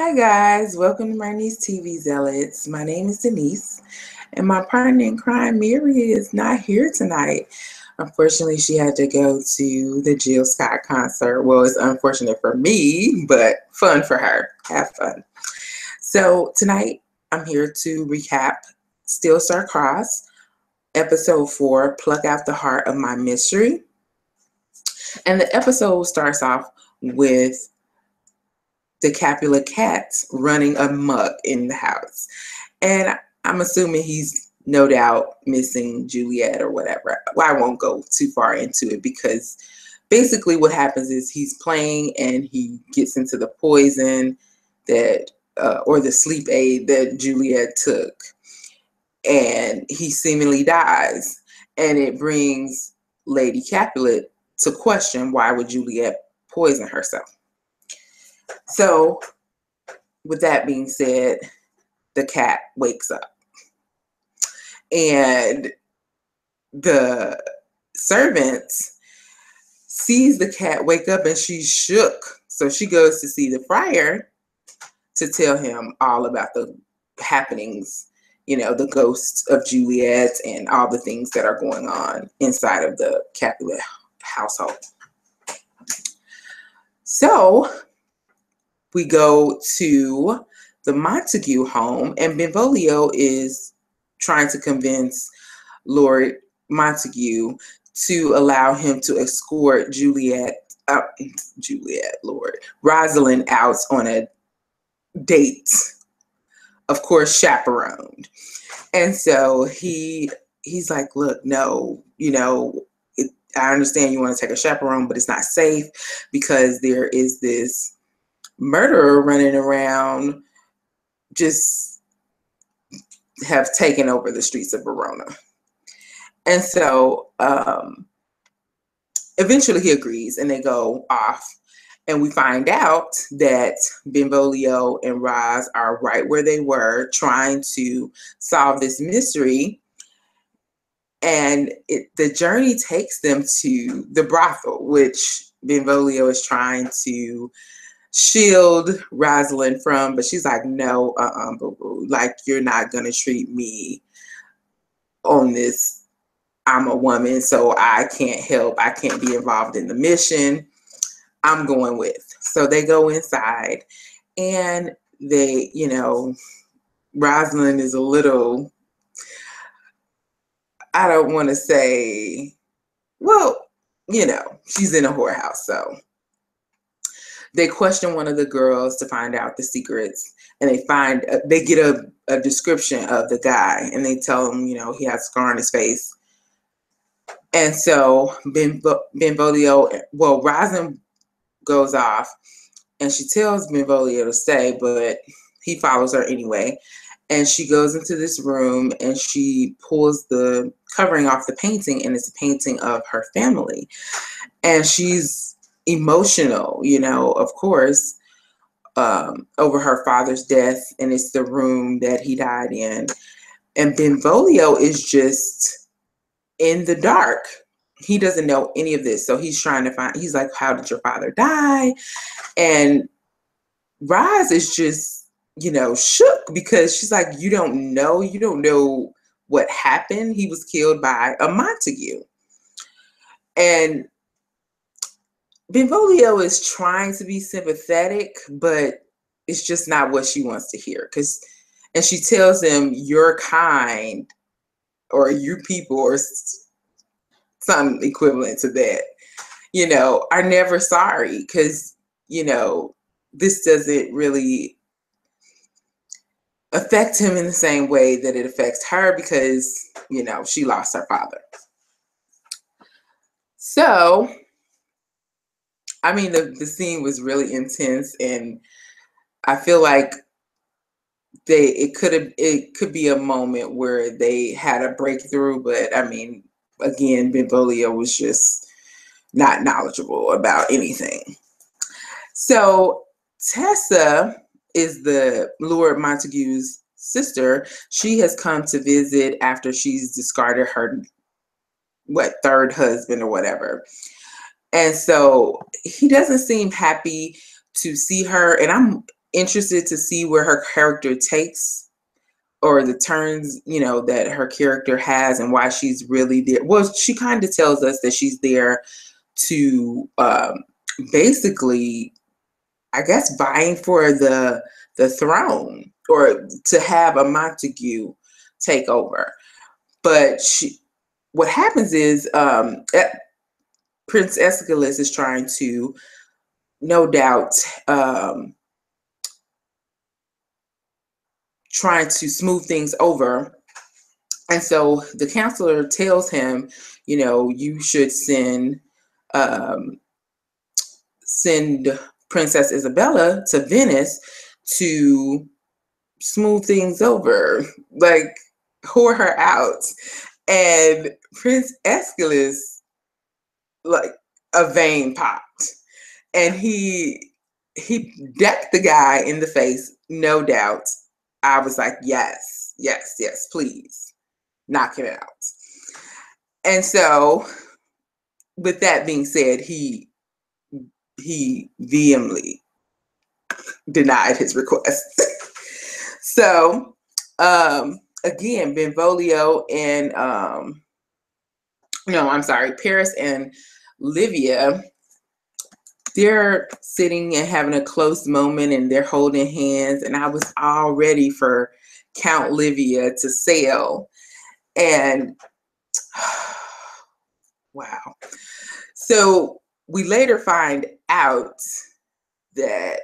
Hi guys, welcome to my niece TV Zealots. My name is Denise, and my partner in crime, Mary, is not here tonight. Unfortunately, she had to go to the Jill Scott concert. Well, it's unfortunate for me, but fun for her. Have fun. So tonight, I'm here to recap Still Star Cross, episode 4, Pluck Out the Heart of My Mystery. And the episode starts off with the Capulet cats running amok in the house. And I'm assuming he's no doubt missing Juliet or whatever. Well, I won't go too far into it because basically what happens is he's playing and he gets into the poison that, or the sleep aid that Juliet took. And he seemingly dies. And it brings Lady Capulet to question, why would Juliet poison herself? So, with that being said, the cat wakes up. And the servant sees the cat wake up and she's shook. So she goes to see the friar to tell him all about the happenings, the ghosts of Juliet and all the things that are going on inside of the Capulet household. So we go to the Montague home, and Benvolio is trying to convince Lord Montague to allow him to escort Rosalind out on a date, of course, chaperoned. And so he's like, look, no, I understand you want to take a chaperone, but it's not safe because there is this murderer running around, just have taken over the streets of Verona. And so eventually he agrees and they go off. And we find out that Benvolio and Roz are right where they were trying to solve this mystery. And the journey takes them to the brothel, which Benvolio is trying to shield Rosalind from, but she's like, no, boo-boo. Like, you're not gonna treat me on this. I'm a woman, so I can't help. I can't be involved in the mission. I'm going with. So they go inside, and they, Rosalind is a little, I don't want to say, well, she's in a whorehouse, so they question one of the girls to find out the secrets, and they get a description of the guy, and they tell him, he has a scar on his face. And so Benvolio, Rosalind goes off, and she tells Benvolio to stay, but he follows her anyway. And she goes into this room, and she pulls the covering off the painting, and it's a painting of her family. And she's emotional, of course, over her father's death, and it's the room that he died in. And Benvolio is just in the dark. He doesn't know any of this, so he's trying to he's like, how did your father die? And Roz is just, shook because she's like, you don't know what happened. He was killed by a Montague. And Benvolio is trying to be sympathetic, but it's just not what she wants to hear. And she tells him, your kind, or you people, or something equivalent to that, are never sorry, because, this doesn't really affect him in the same way that it affects her because, she lost her father. So, I mean, the scene was really intense, and I feel like it could be a moment where they had a breakthrough, but I mean, again, Benvolio was just not knowledgeable about anything. So Tessa is the Lord Montague's sister. She has come to visit after she's discarded her third husband or whatever. And so he doesn't seem happy to see her. And interested to see where her character takes, or the turns, that her character has, and why she's really there. Well, she kind of tells us that she's there to basically, I guess, vying for the throne, or to have a Montague take over. But what happens is, Prince Aeschylus is trying to, no doubt, trying to smooth things over. And so the counselor tells him, you should send Princess Isabella to Venice to smooth things over, like whore her out. And Prince Aeschylus, like, a vein popped, and he decked the guy in the face, no doubt. I was like, yes, yes, yes, please knock him out. And so, with that being said, he vehemently denied his request. So, again, Benvolio and no, I'm sorry, Paris and Livia, they're sitting and having a close moment, and they're holding hands, and I was all ready for Count Livia to sail. And wow. So we later find out that,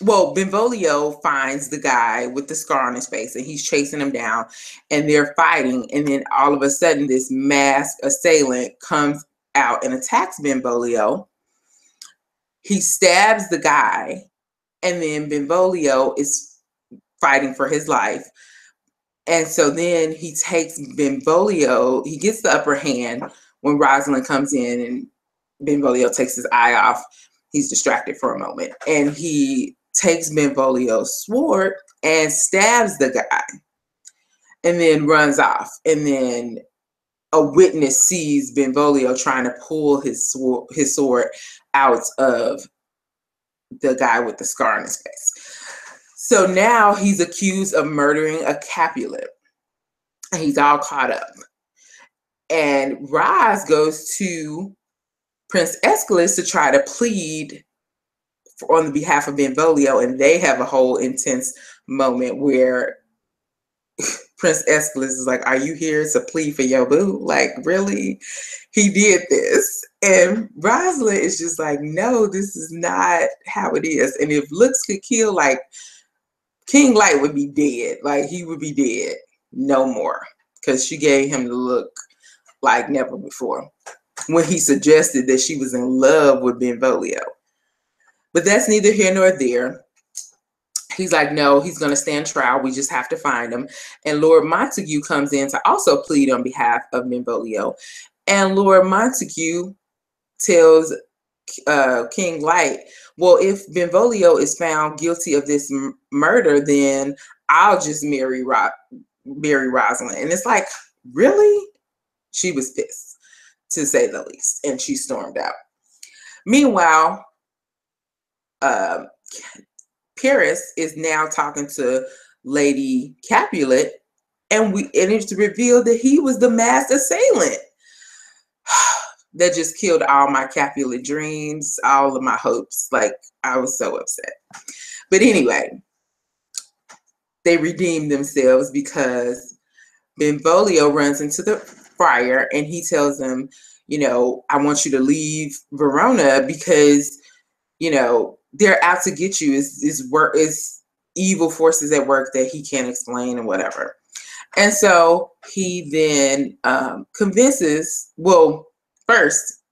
well, Benvolio finds the guy with the scar on his face, and he's chasing him down, and they're fighting. And then all of a sudden, this masked assailant comes out and attacks Benvolio. He stabs the guy, and then Benvolio is fighting for his life. And so then he takes Benvolio, he gets the upper hand when Rosalind comes in, and Benvolio takes his eye off. He's distracted for a moment, and he takes Benvolio's sword and stabs the guy, and then runs off. And then a witness sees Benvolio trying to pull his sword out of the guy with the scar on his face. So now he's accused of murdering a Capulet, and he's all caught up. And Roz goes to Prince Aeschylus to try to plead on the behalf of Benvolio, and they have a whole intense moment where Prince Aeschylus is like, are you here to plead for your boo? Like, really? He did this. And Rosalind is just like, no, this is not how it is. And if looks could kill, like, King Light would be dead. Like, he would be dead. No more. Because she gave him the look like never before, when he suggested that she was in love with Benvolio. But that's neither here nor there. He's like, no, he's going to stand trial. We just have to find him. And Lord Montague comes in to also plead on behalf of Benvolio. And Lord Montague tells King Light, well, if Benvolio is found guilty of this murder, then I'll just marry Rosalind. And it's like, really? She was pissed, to say the least, and she stormed out. Meanwhile, Paris is now talking to Lady Capulet, and it's revealed that he was the masked assailant. That just killed all my Capulet dreams, all of my hopes. Like, I was so upset. But anyway, they redeemed themselves because Benvolio runs into the friar, and he tells him, I want you to leave Verona because, they're out to get you. Is evil forces at work that he can't explain and whatever. And so he then convinces, well, first,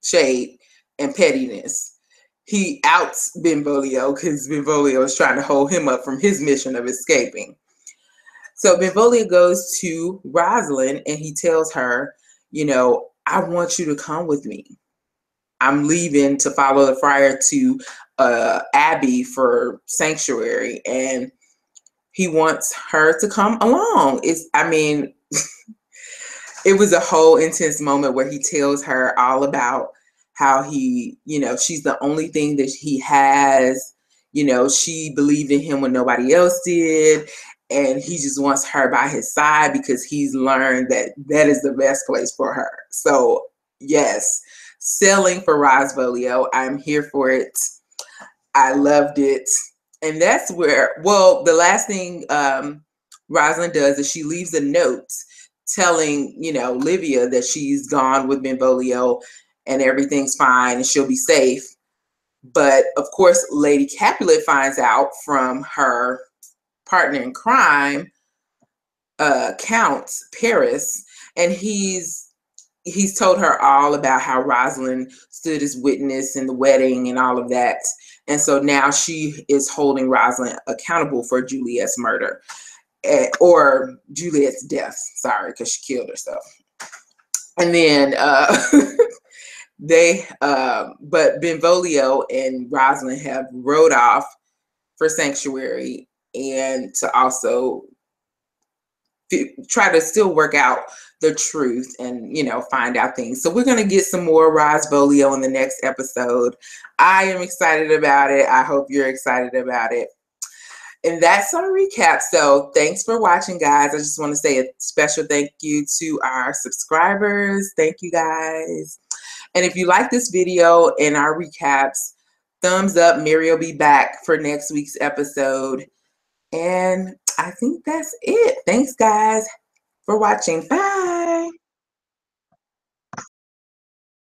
shade and pettiness. He outs Benvolio because Benvolio is trying to hold him up from his mission of escaping. So Benvolio goes to Rosalind, and he tells her, I want you to come with me. I'm leaving to follow the friar to Abbey for sanctuary, and he wants her to come along. It was a whole intense moment where he tells her all about how he, she's the only thing that he has, You know, she believed in him when nobody else did. And he just wants her by his side because he's learned that that is the best place for her. So, yes, selling for Rosvolio. I'm here for it. I loved it. And that's where, well, the last thing Rosalind does is she leaves a note telling, you know, Livia that she's gone with Benvolio and everything's fine and she'll be safe. But of course, Lady Capulet finds out from her partner in crime, Count Paris, and he's told her all about how Rosalind stood as witness in the wedding and all of that. And so now she is holding Rosalind accountable for Juliet's murder, or Juliet's death. Sorry, because she killed herself. And then but Benvolio and Rosalind have rode off for sanctuary and to also try to still work out the truth and, you know, find out things. So we're going to get some more Rosvolio in the next episode. I am excited about it. I hope you're excited about it. And that's our recap. So thanks for watching, guys. I just want to say a special thank you to our subscribers. Thank you, guys. And if you like this video and our recaps, thumbs up. Mary will be back for next week's episode. And I think that's it. Thanks, guys, for watching. Bye.